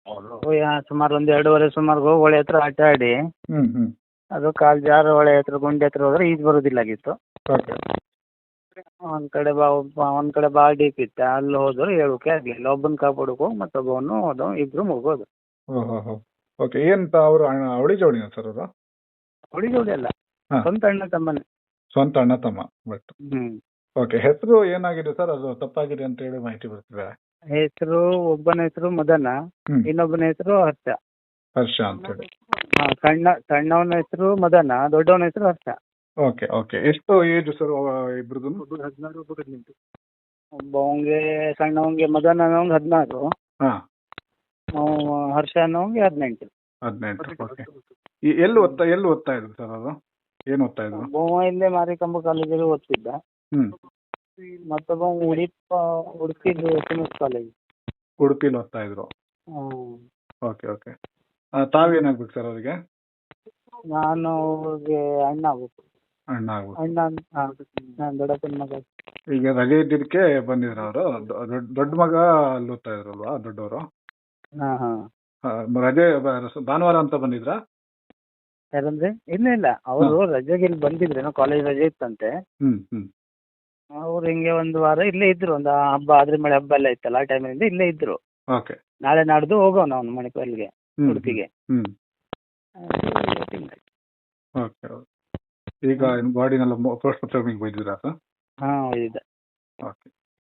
ಅವರು ಸುಮಾರು ಒಂದು 2:30 ಸುಮಾರು ಹೊಳೆ ಹತ್ರ ಆಟ ಆಡಿ ಹ್ಮ್ ಹ್ಮ್ ಅದು ಕಾಲು ಜಾರು ಹೊಳೆ ಹತ್ರ ಗುಂಡಿ ಹತ್ರ ಹೋದ್ರೆ ಈಜು ಬರೋದಿಲ್ಲಾಗಿತ್ತು. ಓಕೆ. ಒಂದ್ ಕಡೆ ಭಾಳ ಡೀಪ್ ಇತ್ತು, ಅಲ್ಲಿ ಹೋದ್ರು ಹೇಳೋಕೆ ಆಗಲಿಲ್ಲ. ಒಬ್ಬನ ಕಾಪಾಡೋಕೆ ಹೋಗಿ ಮತ್ತೊಬ್ಬವನ್ನು ಹೋದ, ಇಬ್ರು ಮುಗೋದು. ಓಹೋ. ಓಕೆ. ಏನಂತ ಅವರು ಅವಳಿ ಜೋಡಿನ ಸರ್ ಅವರು? ಹುಡಿ ಜೋಡಿ ಅಲ್ಲ, ಹಾ. ಸ್ವಂತ ಅಣ್ಣ ತಮ್ಮನೇ. ಸ್ವಂತ ಅಣ್ಣ ತಮ್ಮ ಬಟ್. ಹ್ಮ್. ಓಕೆ. ಹೆಸರು ಏನಾಗಿದೆ ಸರ್? ಅದು ತಪ್ಪಾಗಿದೆ ಅಂತ ಹೇಳಿ ಮಾಹಿತಿ ಬರ್ತಿದೆ. ಹೆಸರು, ಒಬ್ಬನ ಹೆಸರು ಮದನ, ಹ್ಮ್. ಇನ್ನೊಬ್ಬನ ಹೆಸರು ಹರ್ಷ. ಹರ್ಷ ಅಂತ ಹೇಳಿ. ಸಣ್ಣವನ ಹೆಸರು ಮದನ, ದೊಡ್ಡವನ ಹೆಸರು ಹರ್ಷ. Okay okay. ಎಷ್ಟು ಏಜ್ ಸರ್ ಇಬ್ರದ್ದು? 16, ಒಬ್ಬ 18. ಒಬ್ಬವಂಗೆ ಸಣ್ಣವಂಗೆ ಮದನ ಅನ್ನೋಂಗೆ 16, ಹಾ. ಹರ್ಷ ಅನ್ನೋಂಗೆ 18. 18. ಓಕೆ. ಎಲ್ಲಿ ಓದ್ತಾ ಇದ್ರು ಸರ್ ಅವರು? ಏನು ಓದ್ತಾ ಇದ್ರು? ಒಬ್ಬವ ಇಲ್ಲೇ ಮಾರಿಕಂಬ ಕಾಲೇಜಲ್ಲಿ ಓದ್ತಿದ್ದ, ಹ್ಮ್. ಮತ್ತೊಬ್ಬ ಉಡುಪಿ SMS ಕಾಲೇಜ್. ಉಡುಪಿಲಿ ಓದ್ತಾ ಇದ್ರು. Okay okay. ತಾವೇನಾಗ್ಬೇಕು ಸರ್ ಅವರಿಗೆ? ನಾನು ಅವ್ರಿಗೆ ಅಣ್ಣ ಆಗ್ಬೇಕು. ಅಣ್ಣ ಆಗ್ಬೇಕು. ಅಣ್ಣ ನಾನು ದೊಡ್ಡಪ್ಪನ ಮಗ. ಈಗ ರಜೆ ಇದ್ದಿದ್ದಕ್ಕೆ ಬಂದಿದ್ರು ಅವರು. ದೊಡ್ಡ ಮಗ ಅಲ್ಲಿ ಓದ್ತಾ ಇದ್ರಲ್ವಾ ದೊಡ್ಡವರು? ರಜೆ ಭಾನುವಾರ ಅಂತ ಬಂದಿದ್ರಾ? ಯಾರಂದ್ರೆ? ಇಲ್ಲ, ಅವರು ರಜೆಗೆ ಇಲ್ಲಿ ಬಂದಿದ್ರೇನೋ, ಕಾಲೇಜ್ ರಜೆ ಇತ್ತಂತೆ. ಹ್ಮ್. ಅವ್ರು ಹಿಂಗೆ ಒಂದು ವಾರ ಇಲ್ಲೇ ಇದ್ರು, ಒಂದು ಹಬ್ಬ ಆದ್ರೆ ಮಳೆ ಹಬ್ಬ ಎಲ್ಲ ಇತ್ತಲ್ಲ, ಆ ಟೈಮಿಂದ ಇಲ್ಲೇ ಇದ್ರು. ಓಕೆ. ನಾಳೆ ನಾಡ್ದು ಹೋಗೋಣ ಅವ್ನು ಮಣಿಪಾಲ್ಗೆ, ಉಡುಪಿಗೆ. ಓಕೆ. ಈಗ ಬಾಡಿನೆಲ್ಲ ಪೋಸ್ಟ್ ಮಾರ್ಟಮಿಗೆ ಹೋಗಿದ್ದೀರಾ ಸರ್? ಹಾಂ, ಇದೆ. ಓಕೆ.